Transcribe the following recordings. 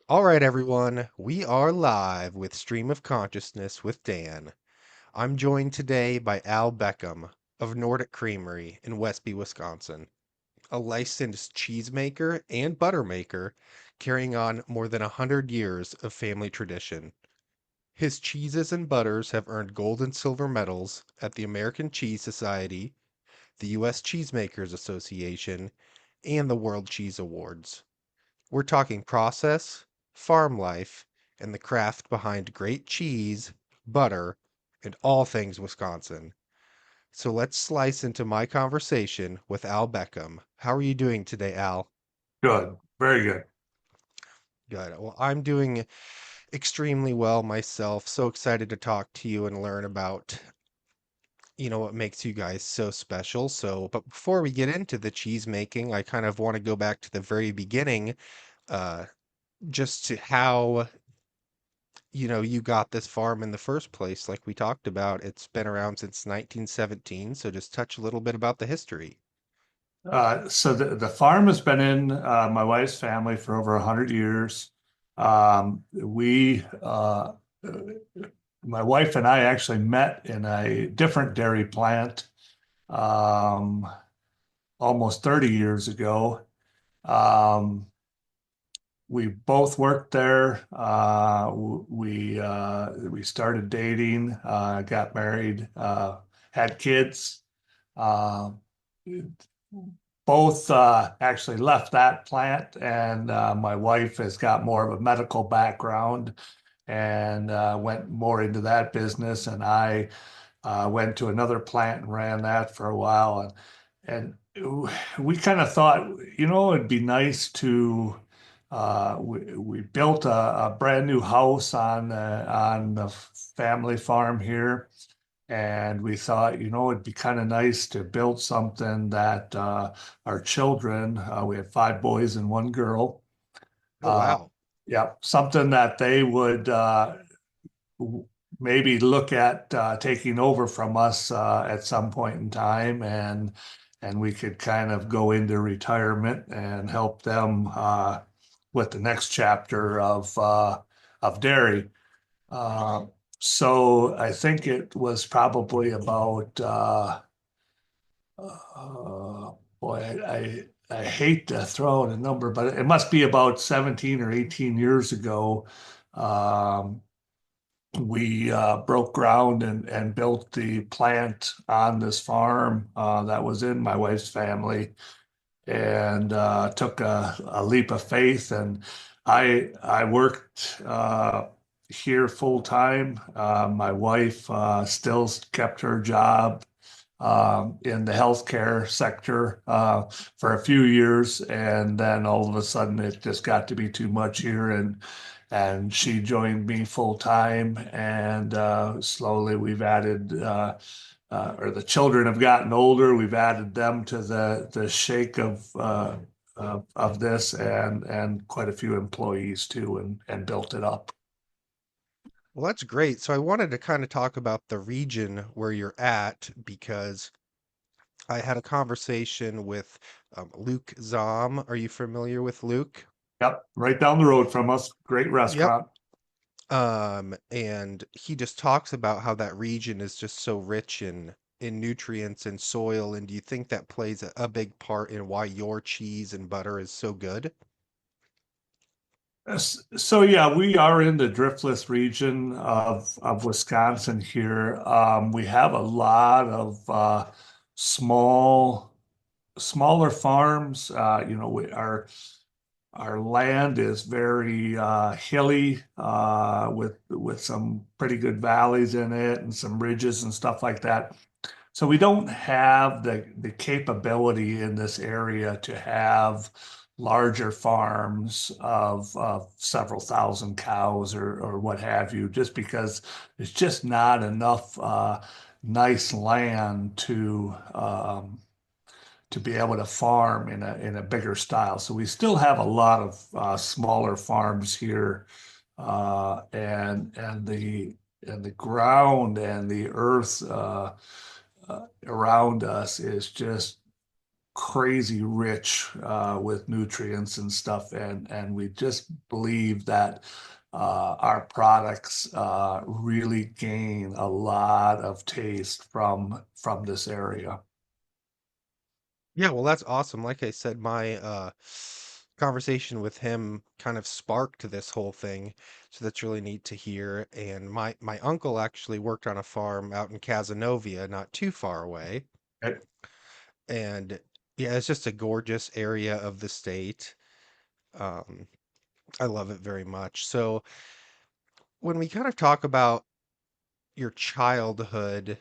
All right, everyone, we are live with Stream of Consciousness with Dan. I'm joined today by Al Beckham of Nordic Creamery in Westby, Wisconsin, a licensed cheesemaker and butter maker carrying on more than 100 years of family tradition. His cheeses and butters have earned gold and silver medals at the American Cheese Society, the U.S. Cheesemakers Association, and the World Cheese Awards. We're talking process, farm life, and the craft behind great cheese, butter, and all things Wisconsin. So let's slice into my conversation with Al Beckham. How are you doing today, Al? Good. Very good. Good. Well, I'm doing extremely well myself. So excited to talk to you and learn about, what makes you guys so special. But before we get into the cheese making, I kind of want to go back to the very beginning, uh, just to how you got this farm in the first place. Like we talked about, it's been around since 1917. So just touch a little bit about the history. So the farm has been in my wife's family for over 100 years. We, my wife and I actually met in a different dairy plant um, almost 30 years ago. Um, we both worked there. We started dating, got married, had kids. Uh, both actually left that plant, and my wife has got more of a medical background and went more into that business, and I went to another plant and ran that for a while, and we kind of thought, it'd be nice to. We built a brand new house on the family farm here, and we thought, it'd be kind of nice to build something that our children, we have five boys and one girl, Oh, uh, wow. yeah, something that they would maybe look at taking over from us at some point in time, and we could kind of go into retirement and help them with the next chapter of dairy. Uh, so I think it was probably about boy, I hate to throw out a number, but it must be about 17 or 18 years ago. Um, we broke ground and built the plant on this farm that was in my wife's family, and took a leap of faith. And I worked here full time. My wife still kept her job in the healthcare sector for a few years, and then all of a sudden it just got to be too much here, and she joined me full time, and slowly we've added. Or the children have gotten older. We've added them to the shake of this, and quite a few employees too, and built it up. Well, that's great. So I wanted to kind of talk about the region where you're at because I had a conversation with Luke Zom. Are you familiar with Luke? Yep, right down the road from us. Great Yep. restaurant. And he just talks about how that region is just so rich in nutrients and soil. And do you think that plays a big part in why your cheese and butter is so good? So yeah, we are in the driftless region of Wisconsin here. We have a lot of smaller farms. Our land is very hilly with some pretty good valleys in it and some ridges and stuff like that. So we don't have the capability in this area to have larger farms of several thousand cows or what have you, just because there's just not enough nice land to be able to farm in a bigger style. So we still have a lot of smaller farms here, and the ground and the earth around us is just crazy rich with nutrients and stuff, and we just believe that our products really gain a lot of taste from this area. Yeah, well, that's awesome. Like I said, my conversation with him kind of sparked this whole thing, so that's really neat to hear. And my uncle actually worked on a farm out in Cazenovia, not too far away. Okay. And yeah, it's just a gorgeous area of the state. Um, I love it very much. So when we kind of talk about your childhood,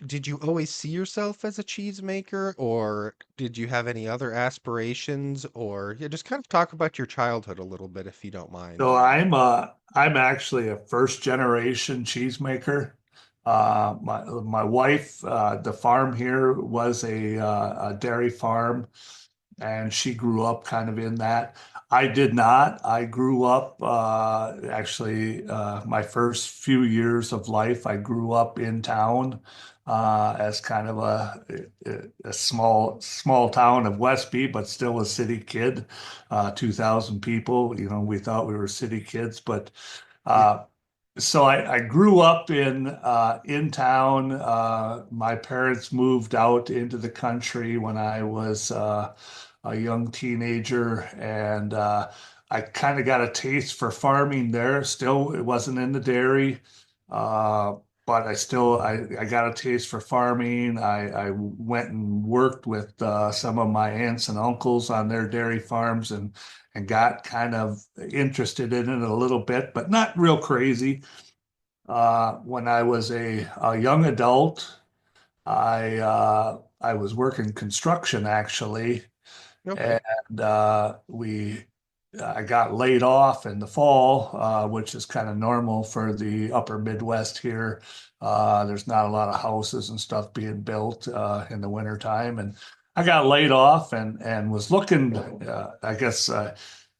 did you always see yourself as a cheesemaker, or did you have any other aspirations? Or yeah, just kind of talk about your childhood a little bit if you don't mind. So I'm actually a first generation cheesemaker. My wife, the farm here was a dairy farm, and she grew up kind of in that. I did not. I grew up actually my first few years of life. I grew up in town as kind of a small town of Westby, but still a city kid. 2,000 people. You know, we thought we were city kids, but Yeah. uh, so I grew up in town. My parents moved out into the country when I was a young teenager, and I kind of got a taste for farming there. Still, it wasn't in the dairy, uh, but I got a taste for farming. I went and worked with some of my aunts and uncles on their dairy farms, and got kind of interested in it a little bit, but not real crazy. When I was a young adult, I was working construction actually, Okay. and we I got laid off in the fall, which is kind of normal for the upper Midwest here. There's not a lot of houses and stuff being built in the wintertime, and I got laid off and was looking. I guess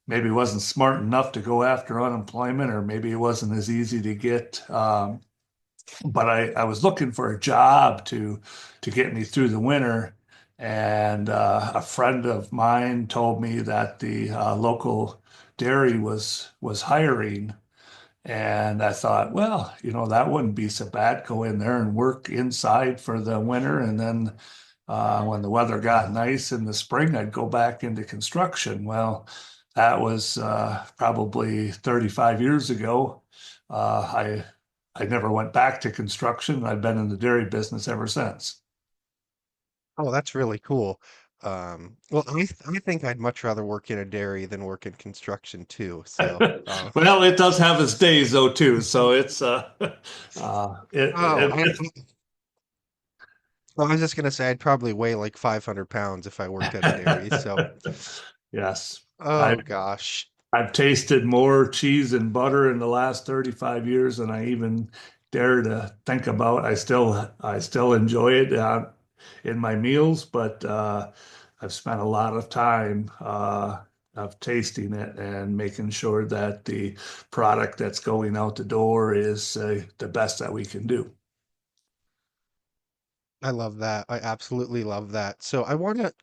maybe wasn't smart enough to go after unemployment, or maybe it wasn't as easy to get. But I was looking for a job to get me through the winter, and a friend of mine told me that the local dairy was hiring, and I thought, well, you know, that wouldn't be so bad. Go in there and work inside for the winter, and then when the weather got nice in the spring, I'd go back into construction. Well, that was probably 35 years ago. I never went back to construction. I've been in the dairy business ever since. Oh, that's really cool. Well, I think I'd much rather work in a dairy than work in construction too. So, Well, it does have its days though too. So it's oh, I was just gonna say I'd probably weigh like 500 pounds if I worked at a dairy. So, yes. I oh gosh. I've tasted more cheese and butter in the last 35 years than I even dare to think about. I still enjoy it in my meals, but I've spent a lot of time of tasting it and making sure that the product that's going out the door is the best that we can do. I love that. I absolutely love that. So I want to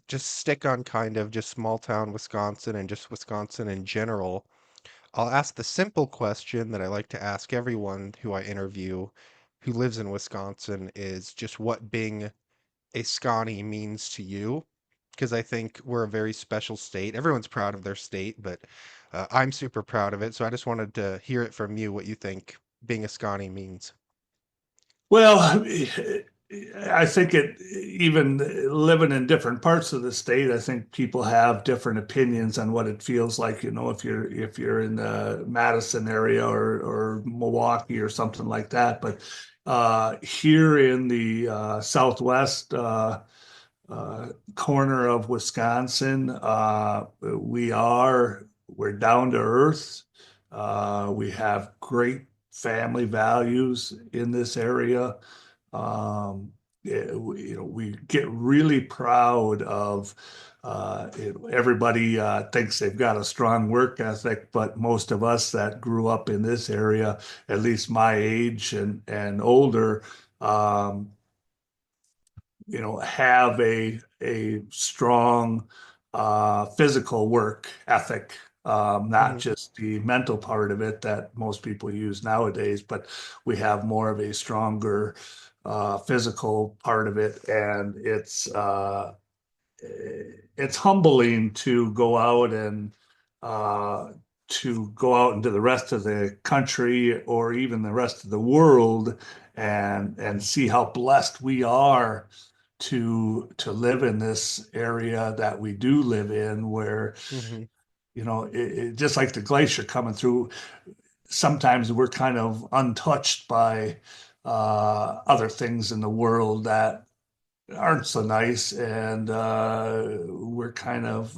just stick on kind of just small town Wisconsin and just Wisconsin in general. I'll ask the simple question that I like to ask everyone who I interview who lives in Wisconsin is just what being a Scotty means to you. Because I think we're a very special state. Everyone's proud of their state, but I'm super proud of it. So I just wanted to hear it from you what you think being a Scotty means. Well, I think it even living in different parts of the state, I think people have different opinions on what it feels like, you know, if you're in the Madison area or Milwaukee or something like that. But here in the Southwest corner of Wisconsin, we're down to earth. We have great family values in this area. We get really proud of everybody thinks they've got a strong work ethic, but most of us that grew up in this area, at least my age and older, have a a strong physical work ethic, not Hmm. just the mental part of it that most people use nowadays, but we have more of a stronger physical part of it, and it's humbling uh, to go out into the rest of the country or even the rest of the world and see how blessed we are to live in this area that we do live in, where Hmm. just like the glacier coming through, sometimes we're kind of untouched by other things in the world that aren't so nice, and we're kind of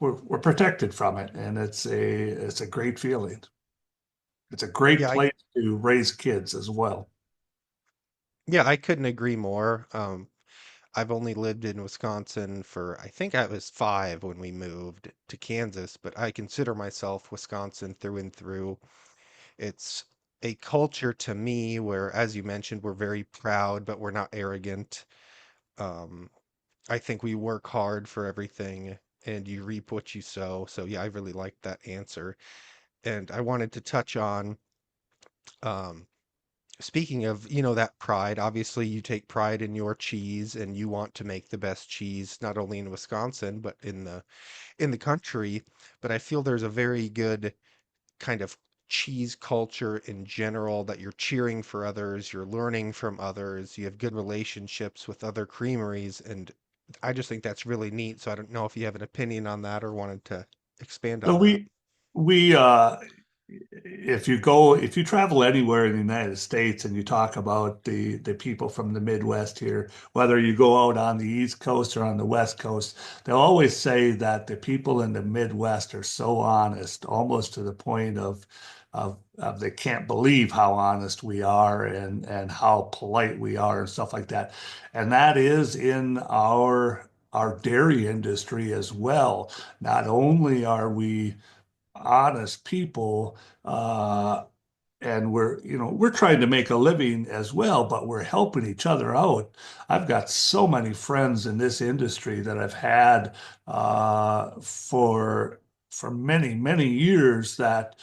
we're protected from it, and it's a great feeling. It's a great Yeah, I place to raise kids as well. yeah, I couldn't agree more. I've only lived in Wisconsin for, I think I was 5 when we moved to Kansas, but I consider myself Wisconsin through and through. It's a culture to me where, as you mentioned, we're very proud, but we're not arrogant. Um, I think we work hard for everything and you reap what you sow. So yeah, I really like that answer. And I wanted to touch on, um, speaking of, that pride, obviously you take pride in your cheese and you want to make the best cheese, not only in Wisconsin, but in the country. But I feel there's a very good kind of cheese culture in general that you're cheering for others, you're learning from others, you have good relationships with other creameries, and I just think that's really neat. So I don't know if you have an opinion on that or wanted to expand So on that. we if you travel anywhere in the United States and you talk about the people from the Midwest here, whether you go out on the East Coast or on the West Coast, they'll always say that the people in the Midwest are so honest, almost to the point of they can't believe how honest we are and how polite we are and stuff like that. And that is in our dairy industry as well. Not only are we honest people, and we're trying to make a living as well, but we're helping each other out. I've got so many friends in this industry that I've had for many many years that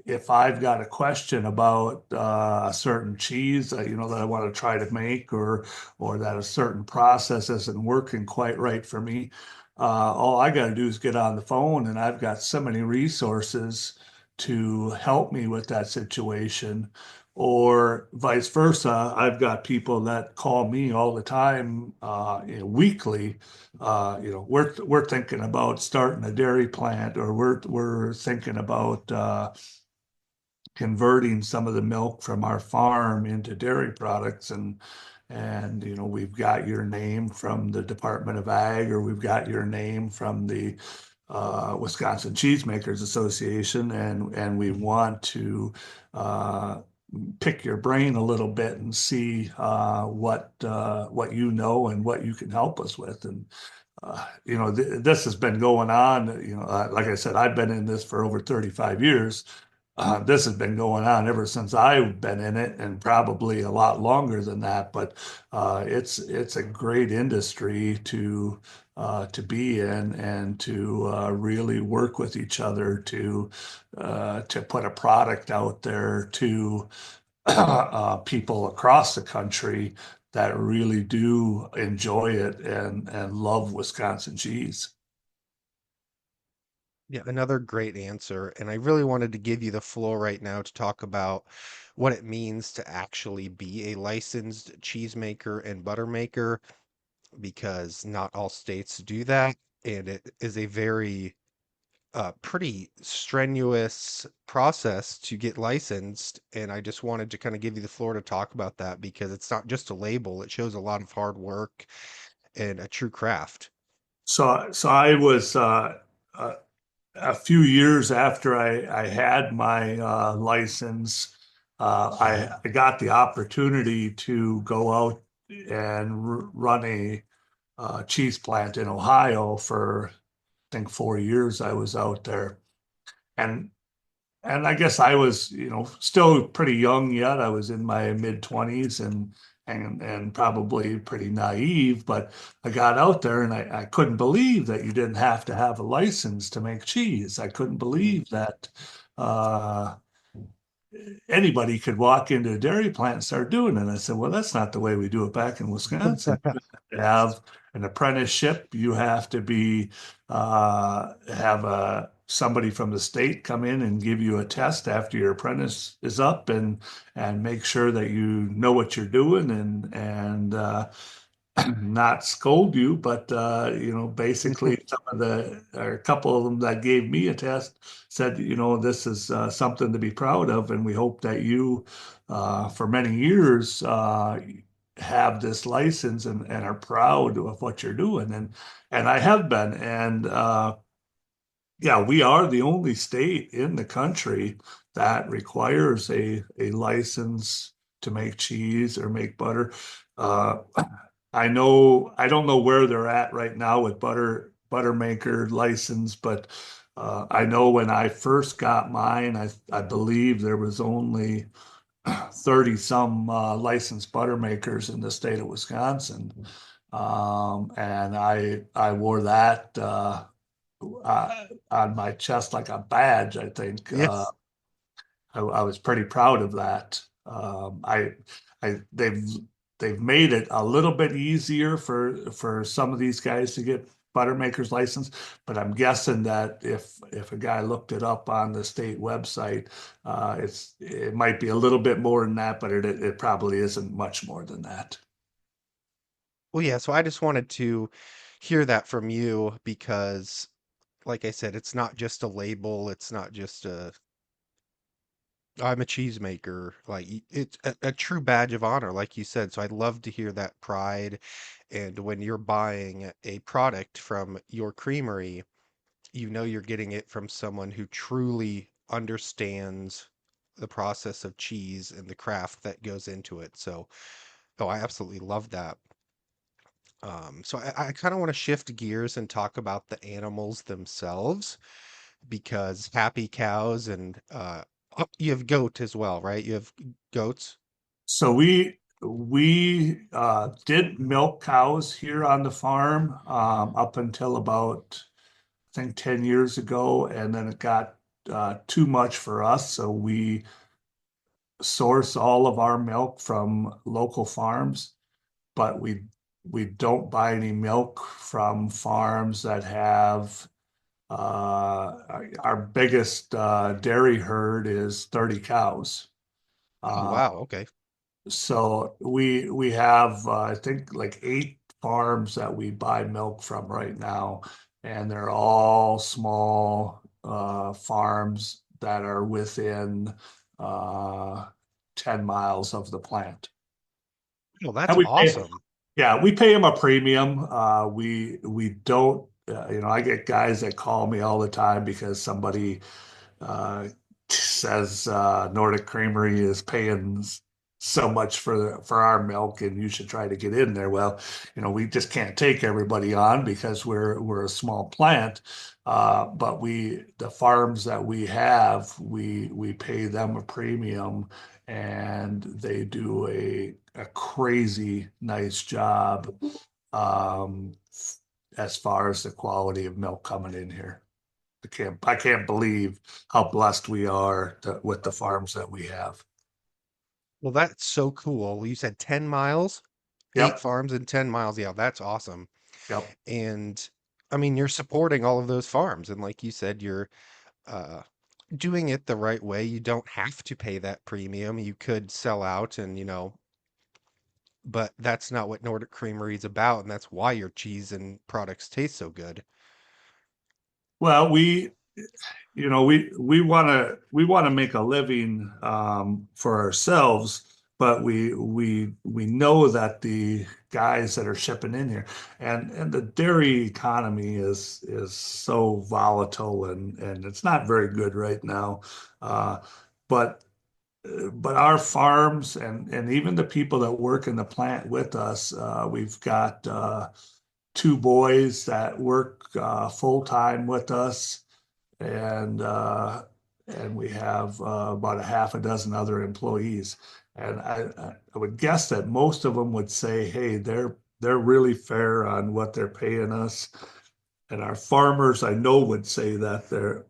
if I've got a question about a certain cheese that I want to try to make, or that a certain process isn't working quite right for me, all I got to do is get on the phone, and I've got so many resources to help me with that situation. Or vice versa, I've got people that call me all the time, weekly. We're thinking about starting a dairy plant, or we're thinking about converting some of the milk from our farm into dairy products, and we've got your name from the Department of Ag, or we've got your name from the Wisconsin Cheesemakers Association, and we want to uh, pick your brain a little bit and see what you know and what you can help us with. And this has been going on. Like I said, I've been in this for over 35 years. This has been going on ever since I've been in it, and probably a lot longer than that. But it's a great industry to be in, and to really work with each other to put a product out there to people across the country that really do enjoy it and love Wisconsin cheese. Yeah, another great answer. And I really wanted to give you the floor right now to talk about what it means to actually be a licensed cheesemaker and butter maker, because not all states do that. And it is a very pretty strenuous process to get licensed. And I just wanted to kind of give you the floor to talk about that because it's not just a label, it shows a lot of hard work and a true craft. So I was uh, a few years after I had my license, I got the opportunity to go out and run a cheese plant in Ohio for, I think, 4 years. I was out there, and and I guess I was, still pretty young yet. I was in my mid 20s, and probably pretty naive, but I got out there and I couldn't believe that you didn't have to have a license to make cheese. I couldn't Mhm. believe that uh, anybody could walk into a dairy plant and start doing it. And I said, well, that's not the way we do it back in Wisconsin. You have to have an apprenticeship. You have to be have somebody from the state come in and give you a test after your apprentice is up and make sure that you know what you're doing and not scold you, but basically some of the or a couple of them that gave me a test said, this is something to be proud of, and we hope that you, for many years, have this license and are proud of what you're doing, and I have been, and yeah, we are the only state in the country that requires a license to make cheese or make butter. Uh, I don't know where they're at right now with butter maker license, but I know when I first got mine, I believe there was only 30 some licensed butter makers in the state of Wisconsin. And I wore that on my chest like a badge, I think. Yes. I was pretty proud of that. They've made it a little bit easier for some of these guys to get Buttermaker's license, but I'm guessing that if a guy looked it up on the state website, it might be a little bit more than that, but it probably isn't much more than that. Well, yeah, so I just wanted to hear that from you because, like I said, it's not just a label, it's not just a I'm a cheesemaker. Like it's a true badge of honor, like you said. So I'd love to hear that pride. And when you're buying a product from your creamery, you know you're getting it from someone who truly understands the process of cheese and the craft that goes into it. So, oh, I absolutely love that. So I kind of want to shift gears and talk about the animals themselves because happy cows and oh, you have goat as well, right? You have goats. So we did milk cows here on the farm up until about I think 10 years ago, and then it got too much for us. So we source all of our milk from local farms, but we don't buy any milk from farms that have our biggest dairy herd is 30 cows. Oh, Uh, wow. Okay. so we have I think like 8 farms that we buy milk from right now, and they're all small farms that are within uh, 10 miles of the plant. Well, that's And we pay, awesome. yeah, we pay them a premium. We don't, I get guys that call me all the time because somebody uh, says Nordic Creamery is paying so much for our milk, and you should try to get in there. Well, we just can't take everybody on because we're a small plant. But the farms that we have, we pay them a premium, and they do a crazy nice job um, as far as the quality of milk coming in here. I can't believe how blessed we are with the farms that we have. Well, that's so cool. You said 10 miles, 8 Yep, farms in 10 miles. Yeah, that's awesome. yep. And I mean, you're supporting all of those farms. And like you said, you're uh, doing it the right way. You don't have to pay that premium. You could sell out and, but that's not what Nordic Creamery is about. And that's why your cheese and products taste so good. Well, we want to make a living for ourselves, but we know that the guys that are shipping in here and the dairy economy is so volatile and it's not very good right now. Uh, but but our farms and even the people that work in the plant with us, we've got 2 boys that work full time with us, and uh, and we have about a half a dozen other employees. And I would guess that most of them would say, hey, they're really fair on what they're paying us. And our farmers, I know, would say that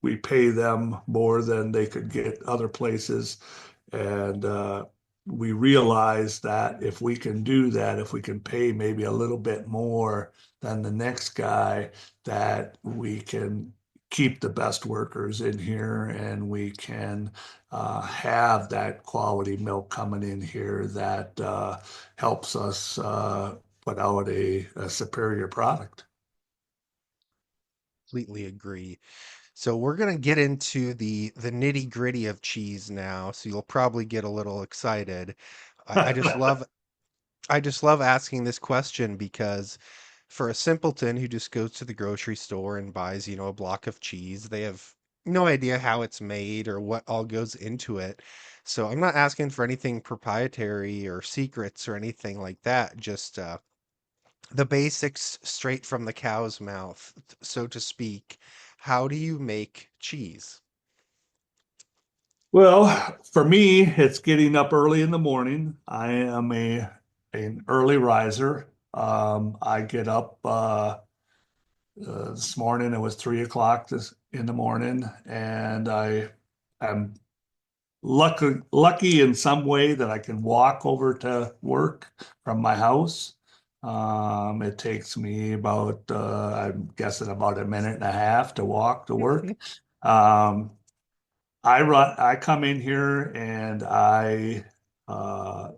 we pay them more than they could get other places. And we realize that if we can do that, if we can pay maybe a little bit more than the next guy, that we can keep the best workers in here and we can have that quality milk coming in here that helps us put out a superior product. Completely agree. So we're gonna get into the nitty-gritty of cheese now, so you'll probably get a little excited. I just love asking this question because for a simpleton who just goes to the grocery store and buys, a block of cheese, they have no idea how it's made or what all goes into it. So I'm not asking for anything proprietary or secrets or anything like that, just the basics straight from the cow's mouth, so to speak. How do you make cheese? Well, for me, it's getting up early in the morning. I am an early riser. I get up this morning. It was 3 o'clock in the morning, and am lucky in some way that I can walk over to work from my house. It takes me about I'm guessing about a minute and a half to walk to work. Um, I come in here and I uh,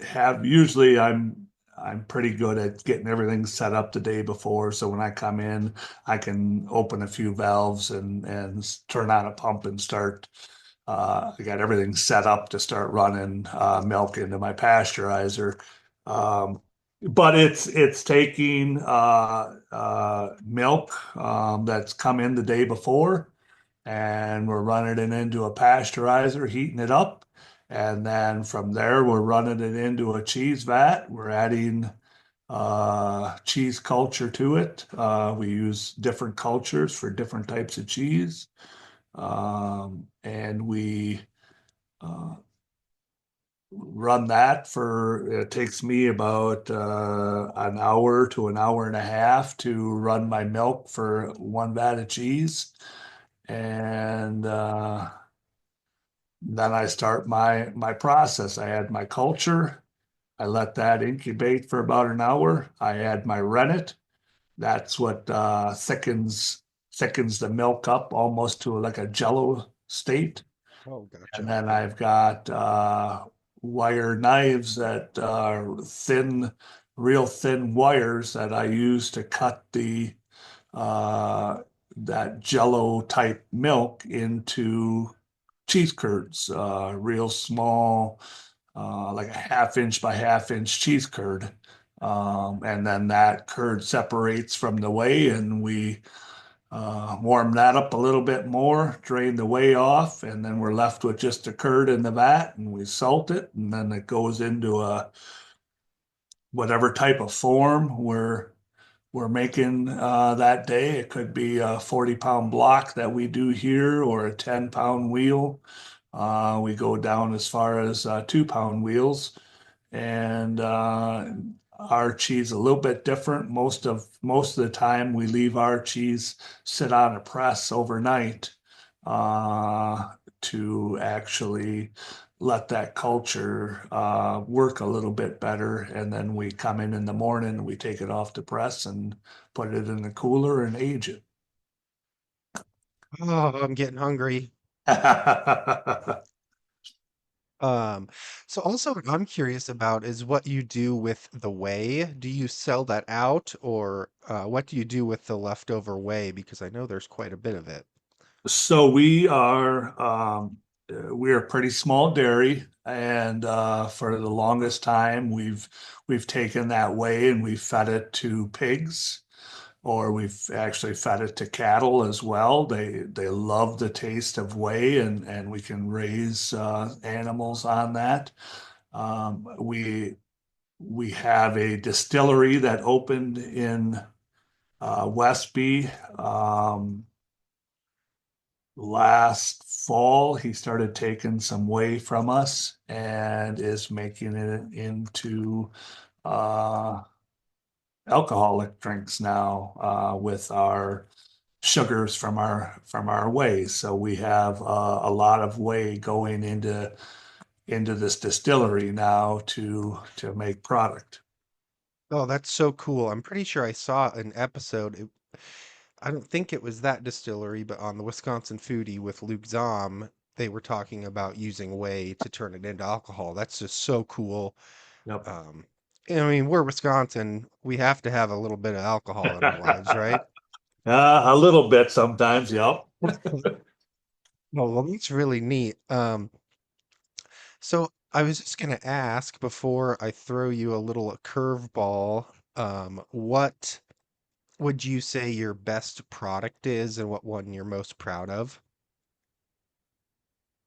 have usually I'm pretty good at getting everything set up the day before. So when I come in, I can open a few valves and turn on a pump and start. I got everything set up to start running milk into my pasteurizer. Um, but it's taking milk that's come in the day before and we're running it into a pasteurizer, heating it up. And then from there, we're running it into a cheese vat. We're adding cheese culture to it. We use different cultures for different types of cheese. And we uh, run that it takes me about an hour to an hour and a half to run my milk for one vat of cheese. And then I start my process. I add my culture. I let that incubate for about an hour. I add my rennet. That's what thickens the milk up almost to like a jello state. Oh, And gotcha. then I've got wire knives that are real thin wires that I use to cut the uh, that jello type milk into cheese curds, real small, like a half inch by half inch cheese curd. And then that curd separates from the whey, and we warm that up a little bit more, drain the whey off, and then we're left with just the curd in the vat, and we salt it, and then it goes into a whatever type of form we're making that day. It could be a 40-pound block that we do here or a 10-pound wheel. We go down as far as 2-pound wheels. And our cheese a little bit different. Most of the time, we leave our cheese sit on a press overnight uh, to actually let that culture work a little bit better. And then we come in the morning, we take it off the press and put it in the cooler and age it. Oh, I'm getting hungry. Um, so also what I'm curious about is what you do with the whey. Do you sell that out or what do you do with the leftover whey? Because I know there's quite a bit of it. So we're a pretty small dairy, and for the longest time we've taken that whey and we've fed it to pigs, or we've actually fed it to cattle as well. They love the taste of whey, and we can raise animals on that. We have a distillery that opened in Westby. last fall, he started taking some whey from us and is making it into uh, alcoholic drinks now with our sugars from our whey. So we have a lot of whey going into this distillery now to make product. Oh, that's so cool. I'm pretty sure I saw an episode. I don't think it was that distillery, but on the Wisconsin Foodie with Luke Zahm, they were talking about using whey to turn it into alcohol. That's just so cool. Yep. Um, I mean, we're Wisconsin. We have to have a little bit of alcohol in our lives, right? A little bit sometimes, yep. Well, that's really neat. So I was just gonna ask before I throw you a little curveball, what would you say your best product is and what one you're most proud of?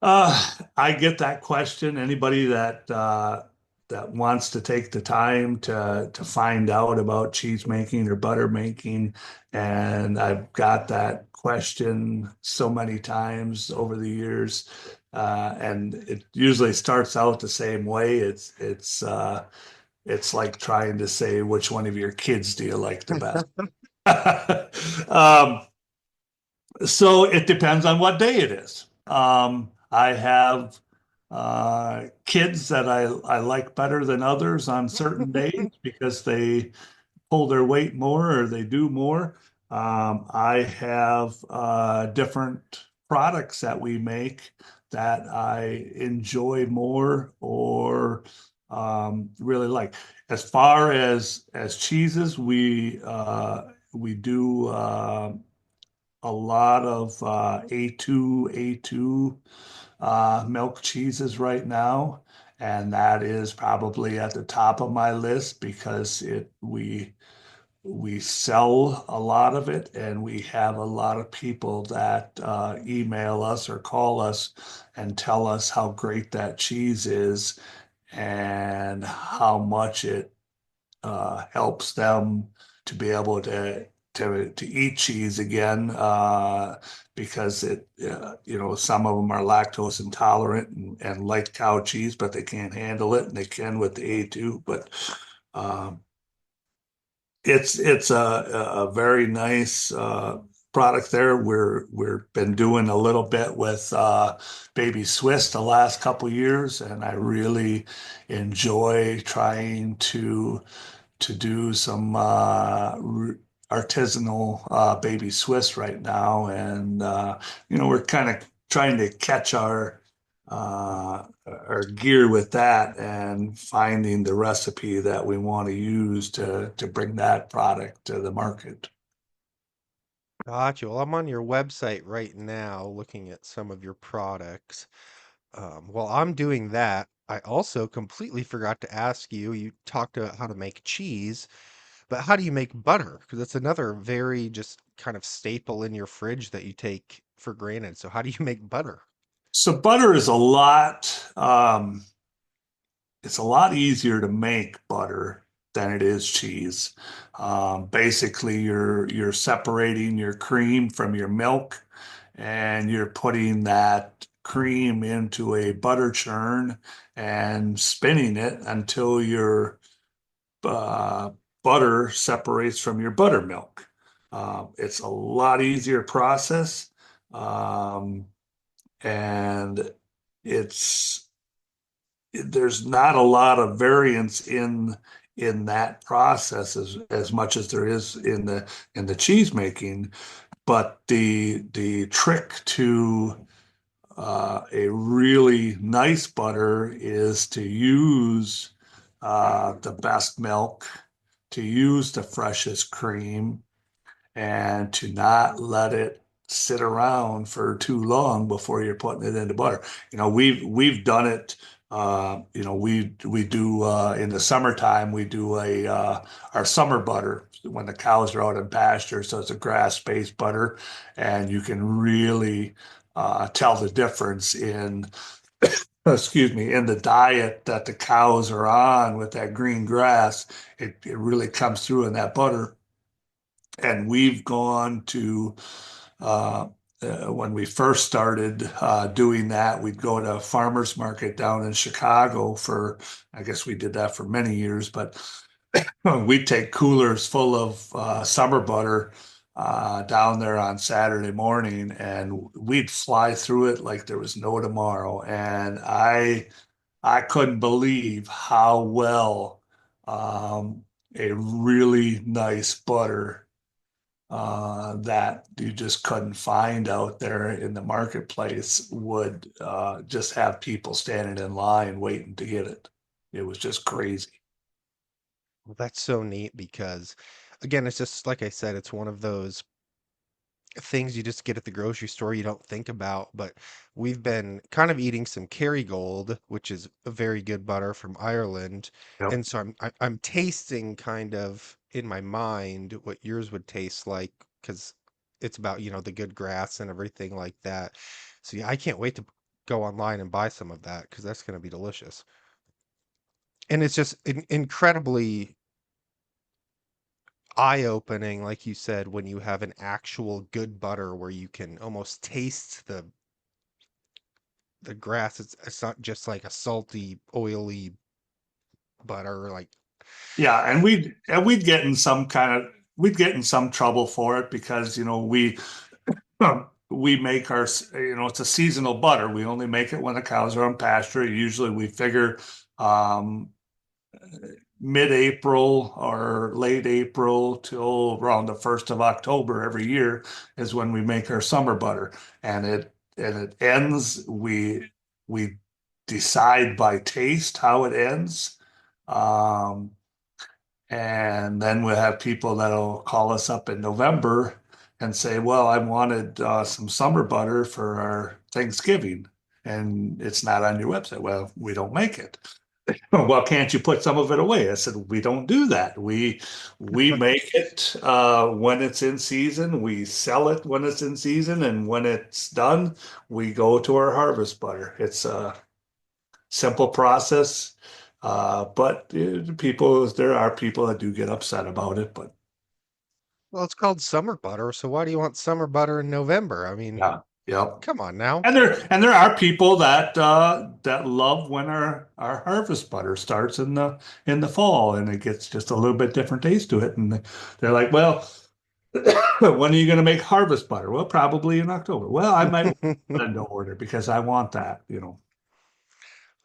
I get that question. Anybody that wants to take the time to find out about cheese making or butter making, and I've got that question so many times over the years, and it usually starts out the same way. It's like trying to say which one of your kids do you like the best. Um, so it depends on what day it is. I have kids that I like better than others on certain days because they pull their weight more or they do more. I have different products that we make that I enjoy more or really like. As far as cheeses, we do a lot of A2 milk cheeses right now, and that is probably at the top of my list because it we sell a lot of it, and we have a lot of people that email us or call us and tell us how great that cheese is and how much it helps them to be able to eat cheese again because it you know some of them are lactose intolerant and like cow cheese, but they can't handle it, and they can with the A2. But um, it's a very nice product there. We're been doing a little bit with Baby Swiss the last couple years, and I really enjoy trying to do some artisanal baby Swiss right now, and you know we're kind of trying to catch our gear with that and finding the recipe that we want to use to bring that product to the market. Gotcha. Well, I'm on your website right now looking at some of your products. While I'm doing that, I also completely forgot to ask you, you talked about how to make cheese, but how do you make butter? Because it's another very just kind of staple in your fridge that you take for granted. So how do you make butter? So butter is a lot. It's a lot easier to make butter than it is cheese. Basically, you're separating your cream from your milk, and you're putting that cream into a butter churn and spinning it until your uh, butter separates from your buttermilk. It's a lot easier process, um, and it's there's not a lot of variance in that process as much as there is in the cheese making. But the trick to a really nice butter is to use the best milk, to use the freshest cream, and to not let it sit around for too long before you're putting it into butter. You know, we've done it. You know, we do in the summertime we do a our summer butter when the cows are out in pasture, so it's a grass-based butter, and you can really tell the difference in excuse me in the diet that the cows are on with that green grass. It really comes through in that butter, and we've gone to uh, when we first started doing that, we'd go to a farmer's market down in Chicago for, I guess we did that for many years, but we'd take coolers full of summer butter down there on Saturday morning, and we'd fly through it like there was no tomorrow. And I couldn't believe how well a really nice butter that you just couldn't find out there in the marketplace would just have people standing in line waiting to get it. It was just crazy. Well, that's so neat because, again, it's just like I said, it's one of those things you just get at the grocery store you don't think about. But we've been kind of eating some Kerrygold, which is a very good butter from Ireland, Yep. and so I'm tasting kind of in my mind what yours would taste like because it's about, the good grass and everything like that. So yeah, I can't wait to go online and buy some of that because that's going to be delicious. And it's just incredibly eye-opening, like you said, when you have an actual good butter where you can almost taste the grass. It's not just like a salty, oily butter. Like, Yeah, and we'd get in some kind of we'd get in some trouble for it because we make our it's a seasonal butter. We only make it when the cows are on pasture. Usually we figure um, mid-April or late April till around the 1st of October every year is when we make our summer butter. And it ends, we decide by taste how it ends. Um, and then we'll have people that'll call us up in November and say, well, I wanted some summer butter for our Thanksgiving. And it's not on your website. Well, we don't make it. Well, can't you put some of it away? I said, we don't do that. We make it when it's in season. We sell it when it's in season, and when it's done, we go to our harvest butter. It's a simple process, but there are people that do get upset about it. But well, it's called summer butter, so why do you want summer butter in November? I mean, yeah, yep. come on now. And there are people that love when our harvest butter starts in the fall, and it gets just a little bit different taste to it. And they're like, well, when are you going to make harvest butter? Well, probably in October. Well, I might send an order because I want that.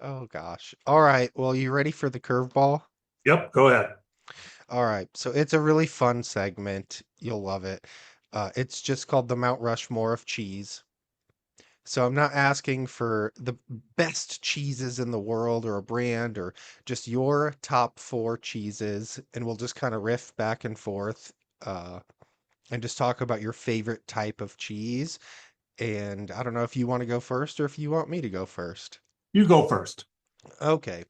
Oh gosh. All right. Well, you ready for the curveball? Yep, go ahead. All right. So it's a really fun segment. You'll love it. It's just called the Mount Rushmore of cheese. So I'm not asking for the best cheeses in the world or a brand or just your top four cheeses, and we'll just kind of riff back and forth uh, and just talk about your favorite type of cheese. And I don't know if you want to go first or if you want me to go first. You go first. Okay.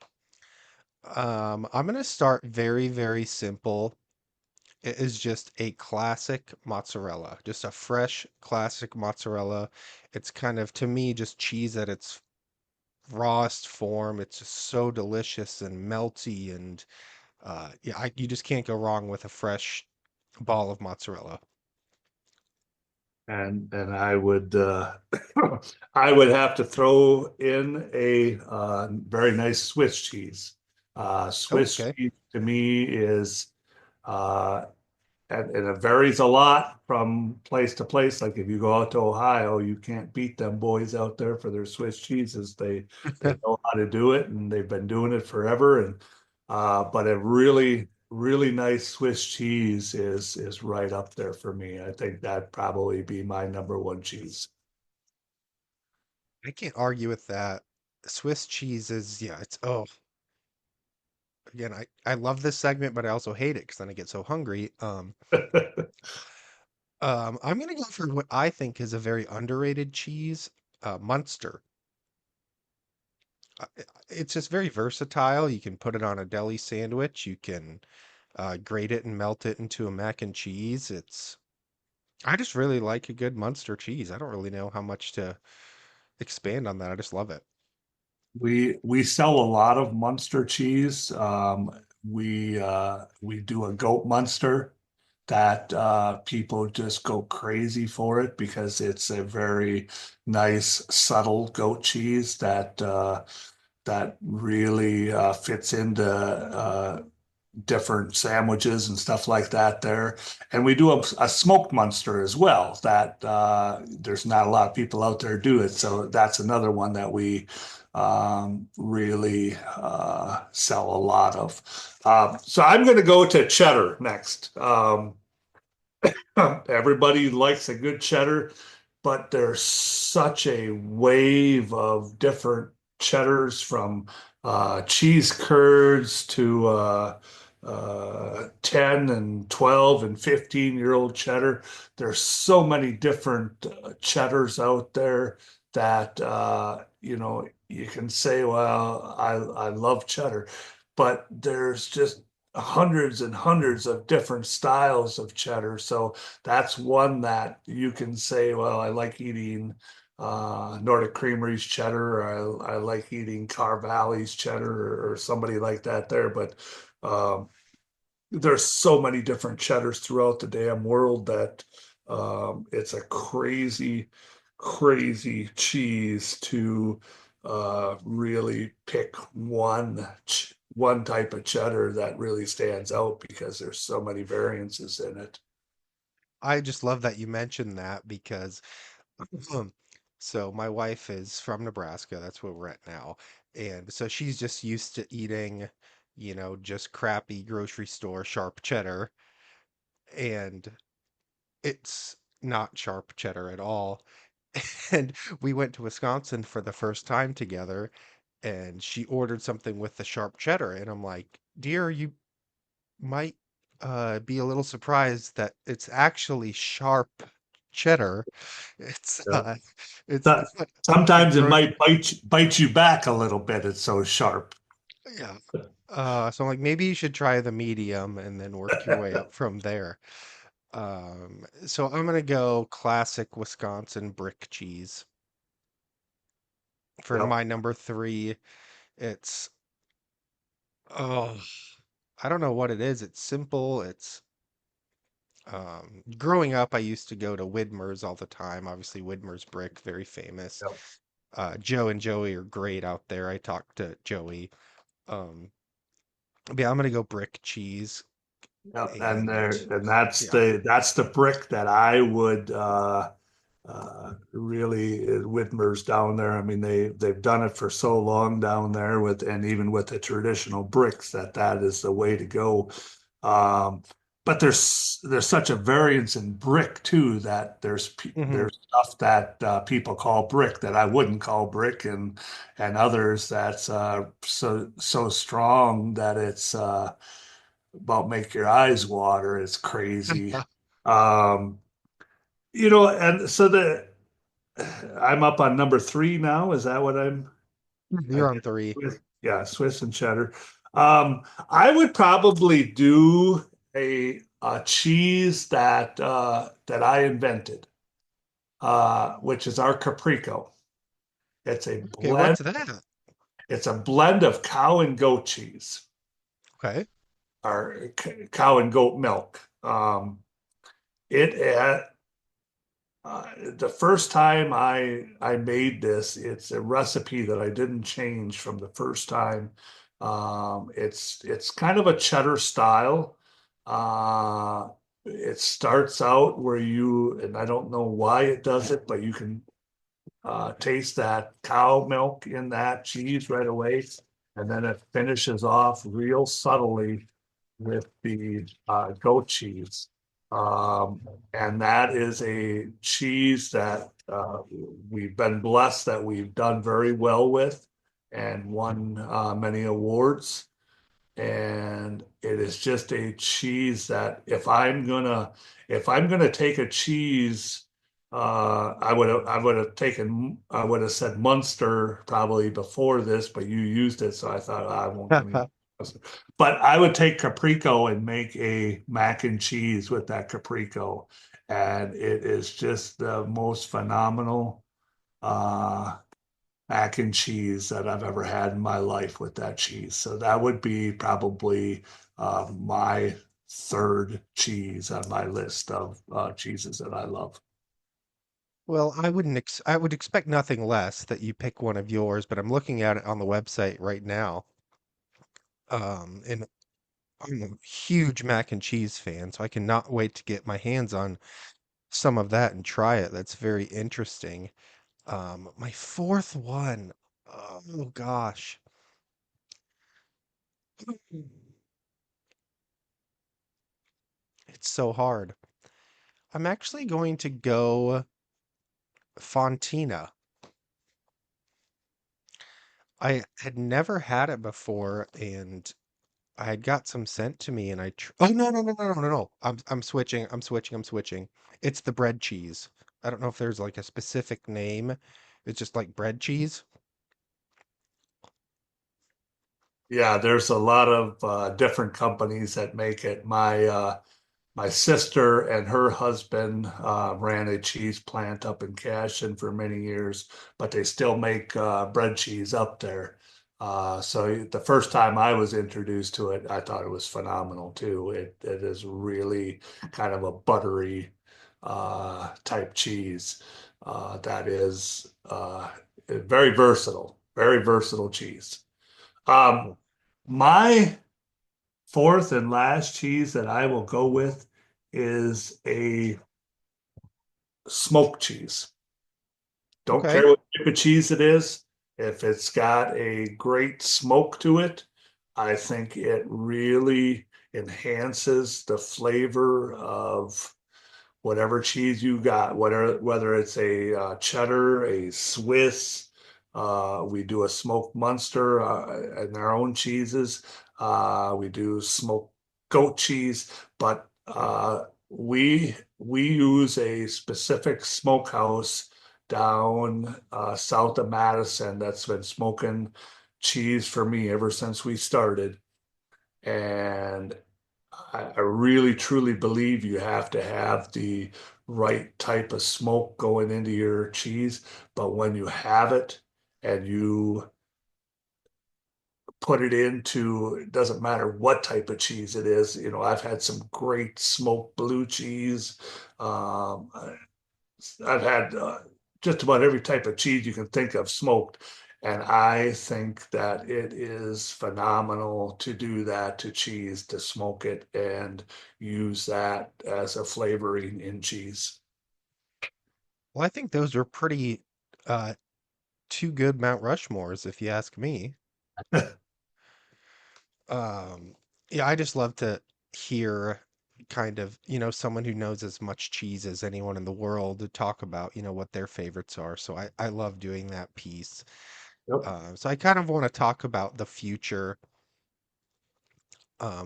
I'm gonna start very, very simple. It is just a classic mozzarella, just a fresh classic mozzarella. It's kind of, to me, just cheese at its rawest form. It's just so delicious and melty, and yeah, you just can't go wrong with a fresh ball of mozzarella. And I would I would have to throw in a very nice Swiss cheese. Oh, Swiss okay. cheese to me is uh, and it varies a lot from place to place. Like if you go out to Ohio, you can't beat them boys out there for their Swiss cheeses. They know how to do it, and they've been doing it forever. And but a really nice Swiss cheese is right up there for me. I think that'd probably be my number one cheese. I can't argue with that. Swiss cheese is, yeah, it's, oh, again, I love this segment, but I also hate it because then I get so hungry. I'm gonna go for what I think is a very underrated cheese, Munster. It's just very versatile. You can put it on a deli sandwich. You can grate it and melt it into a mac and cheese. I just really like a good Munster cheese. I don't really know how much to expand on that. I just love it. We sell a lot of Munster cheese. We do a goat Munster. that people just go crazy for it because it's a very nice, subtle goat cheese that really fits into different sandwiches and stuff like that there. And we do a smoked Munster as well that there's not a lot of people out there do it. So that's another one that we really sell a lot of. So I'm going to go to cheddar next. Everybody likes a good cheddar, but there's such a wave of different cheddars from cheese curds to 10 and 12 and 15-year-old cheddar. There's so many different cheddars out there that, you can say, well, I love cheddar, but there's just hundreds and hundreds of different styles of cheddar. So that's one that you can say, well, I like eating Nordic Creamery's cheddar, or I like eating Carvalli's cheddar, or somebody like that there. But um, there's so many different cheddars throughout the damn world that it's a crazy, crazy cheese to really pick one type of cheddar that really stands out because there's so many variances in it. I just love that you mentioned that because so my wife is from Nebraska. That's where we're at now. And so she's just used to eating, just crappy grocery store sharp cheddar. And it's not sharp cheddar at all. And we went to Wisconsin for the first time together, and she ordered something with the sharp cheddar. And I'm like, dear, you might be a little surprised that it's actually sharp cheddar. It's Yeah. it's So- not Sometimes it grocery. might bite you back a little bit. It's so sharp. Yeah. So I'm like, maybe you should try the medium and then work your way up from there. So I'm gonna go classic Wisconsin brick cheese for Yep. my number three. It's oh, I don't know what it is. It's simple. It's growing up, I used to go to Widmer's all the time. Obviously, Widmer's brick, very famous. Yep. Joe and Joey are great out there. I talked to Joey. Um, but yeah, I'm gonna go brick cheese, Yep. and And that's yeah. the brick that I would really Whitmer's down there. I mean, they've done it for so long down there with, and even with the traditional bricks, that is the way to go. Um, but there's such a variance in brick too, that Hmm. there's stuff that people call brick that I wouldn't call brick, and others that's so strong that it's about make your eyes water. It's crazy. Um, and so I'm up on number three now. Is that what I You're on did? three. Yeah, Swiss and cheddar. I would probably do a cheese that I invented, which is our Caprico. It's a Okay, blend. what's that? It's a blend of cow and goat cheese, Okay. or cow and goat milk. It the first time I made this, it's a recipe that I didn't change from the first time. It's kind of a cheddar style. Uh, it starts out where and I don't know why it does it, but you can taste that cow milk in that cheese right away, and then it finishes off real subtly with the goat cheese. And that is a cheese that we've been blessed that we've done very well with and won many awards. And it is just a cheese that if I'm gonna take a cheese, I would have said Munster probably before this, but you used it, so I thought I won't give me. But I would take Caprico and make a mac and cheese with that Caprico, and it is just the most phenomenal uh, mac and cheese that I've ever had in my life with that cheese. So that would be probably my third cheese on my list of cheeses that I love. Well, I would expect nothing less that you pick one of yours, but I'm looking at it on the website right now. And I'm a huge mac and cheese fan, so I cannot wait to get my hands on some of that and try it. That's very interesting. My fourth one, oh gosh, it's so hard. I'm actually going to go Fontina. I had never had it before, and I had got some sent to me, and oh no. I'm switching. I'm switching. It's the bread cheese. I don't know if there's like a specific name. It's just like bread cheese. Yeah, there's a lot of different companies that make it. My sister and her husband ran a cheese plant up in Cashion for many years, but they still make bread cheese up there. So the first time I was introduced to it, I thought it was phenomenal too. It is really kind of a buttery type cheese that is very versatile cheese. Um, my fourth and last cheese that I will go with is a smoked cheese. Don't Okay. care what type of cheese it is. If it's got a great smoke to it, I think it really enhances the flavor of whatever cheese you got, whether it's a cheddar, a Swiss. We do a smoked Munster and our own cheeses. We do smoked goat cheese, but we use a specific smokehouse down south of Madison that's been smoking cheese for me ever since we started. And I really truly believe you have to have the right type of smoke going into your cheese. But when you have it and you put it into, it doesn't matter what type of cheese it is. You know, I've had some great smoked blue cheese. Um, I've had just about every type of cheese you can think of smoked. And I think that it is phenomenal to do that to cheese, to smoke it and use that as a flavoring in cheese. Well, I think those are pretty uh two good Mount Rushmores, if you ask me. Um, yeah, I just love to hear kind of, someone who knows as much cheese as anyone in the world to talk about, what their favorites are. So I love doing that piece. Yep. So I kind of want to talk about the future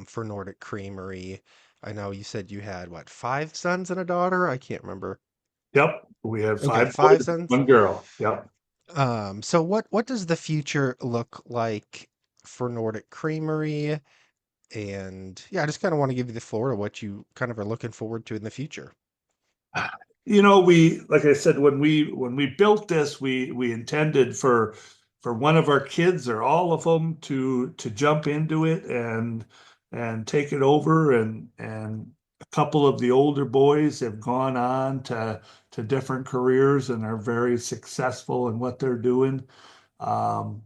for Nordic Creamery. I know you said you had what, five sons and a daughter? I can't remember. Yep. We have Okay, five boys, five sons. one girl. Yep. So what does the future look like for Nordic Creamery? And yeah, I just kind of want to give you the floor to what you kind of are looking forward to in the future. You know, we like I said when we built this, we intended for one of our kids or all of them to jump into it and take it over and a couple of the older boys have gone on to different careers and are very successful in what they're doing. Um,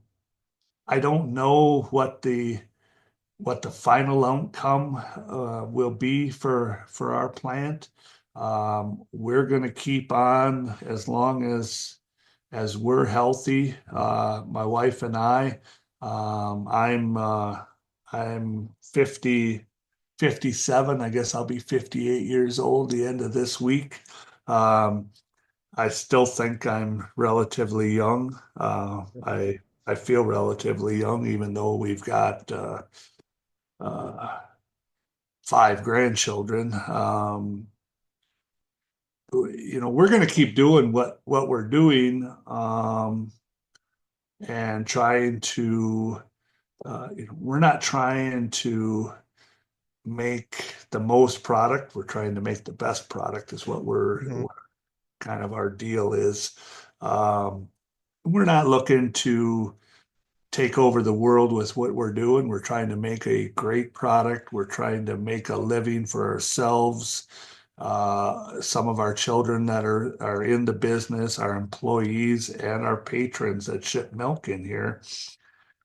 I don't know what the final outcome will be for our plant. We're going to keep on as long as we're healthy. My wife and I. I'm 57. I guess I'll be 58 years old the end of this week. Um, I still think I'm relatively young. I feel relatively young, even though we've got uh, five grandchildren. You know, we're going to keep doing what we're doing and trying to. We're not trying to make the most product. We're trying to make the best product. Is Hmm. what kind of our deal is. We're not looking to take over the world with what we're doing. We're trying to make a great product. We're trying to make a living for ourselves. Some of our children that are in the business, our employees, and our patrons that ship milk in here.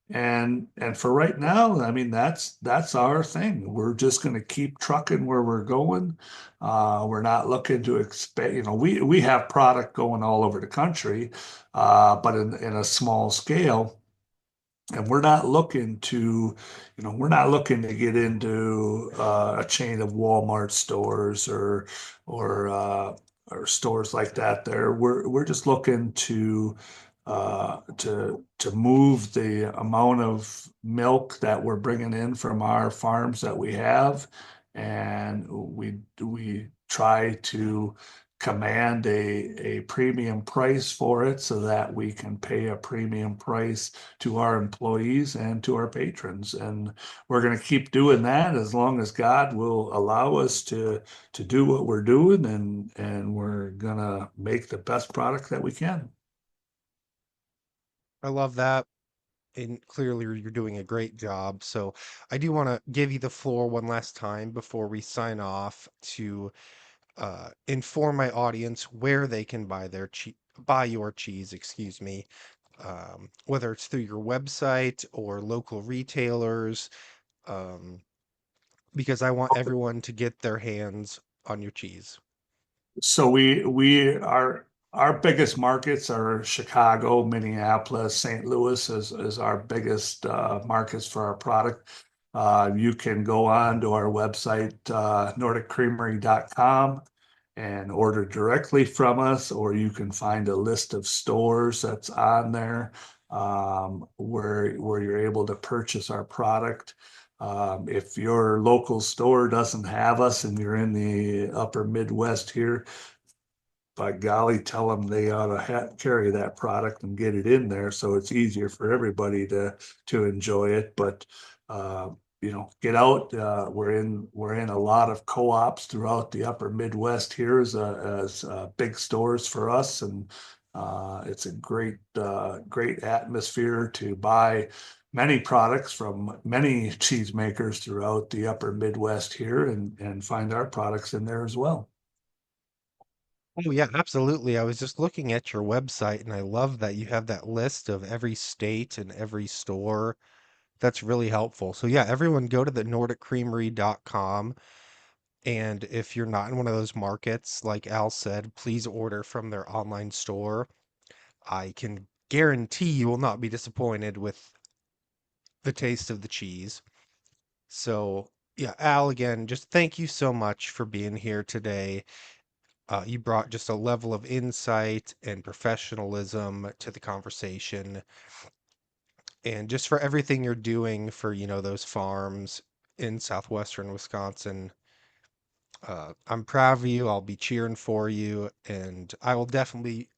And for right now, I mean that's our thing. We're just going to keep trucking where we're going. We're not looking to expect, we have product going all over the country, but in a small scale. And we're not looking to get into a chain of Walmart stores or stores like that. There, we're just looking to move the amount of milk that we're bringing in from our farms that we have, and we try to command a premium price for it so that we can pay a premium price to our employees and to our patrons. And we're going to keep doing that as long as God will allow us to do what we're doing, and we're going to make the best product that we can. I love that. And clearly you're doing a great job. So I do want to give you the floor one last time before we sign off to inform my audience where they can buy your cheese, excuse me, whether it's through your website or local retailers, um, because I want everyone to get their hands on your cheese. So we our biggest markets are Chicago, Minneapolis, St. Louis is our biggest markets for our product. You can go on to our website, nordiccreamery.com, and order directly from us, or you can find a list of stores that's on there, where you're able to purchase our product. If your local store doesn't have us and you're in the upper Midwest here, by golly, tell them they ought to carry that product and get it in there so it's easier for everybody to enjoy it. But get out. We're in a lot of co-ops throughout the upper Midwest here as big stores for us, and it's a great atmosphere to buy many products from many cheesemakers throughout the upper Midwest here, and find our products in there as well. Oh yeah, absolutely. I was just looking at your website and I love that you have that list of every state and every store. That's really helpful. So yeah, everyone go to the nordiccreamery.com. And if you're not in one of those markets, like Al said, please order from their online store. I can guarantee you will not be disappointed with the taste of the cheese. So, yeah, Al, again, just thank you so much for being here today. You brought just a level of insight and professionalism to the conversation, and just for everything you're doing for, those farms in southwestern Wisconsin. I'm proud of you. I'll be cheering for you, and I will definitely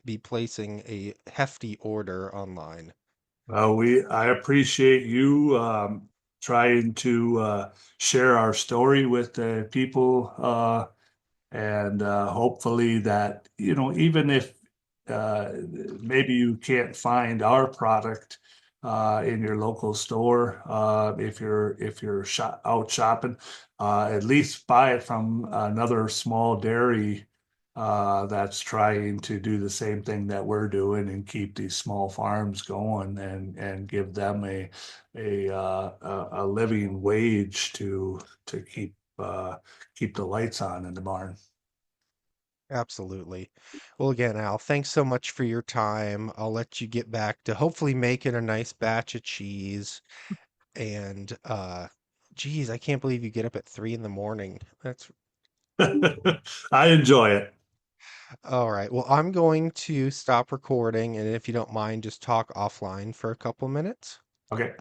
be placing a hefty order online. I appreciate you trying to share our story with the people, and hopefully that, even if maybe you can't find our product in your local store, if you're out shopping, at least buy it from another small dairy that's trying to do the same thing that we're doing and keep these small farms going, and give them a living wage to keep the lights on in the barn. Absolutely. Well, again, Al, thanks so much for your time. I'll let you get back to hopefully making a nice batch of cheese. And geez, I can't believe you get up at 3 in the morning. That's I enjoy it. all right. Well, I'm going to stop recording, and if you don't mind, just talk offline for a couple minutes. Okay.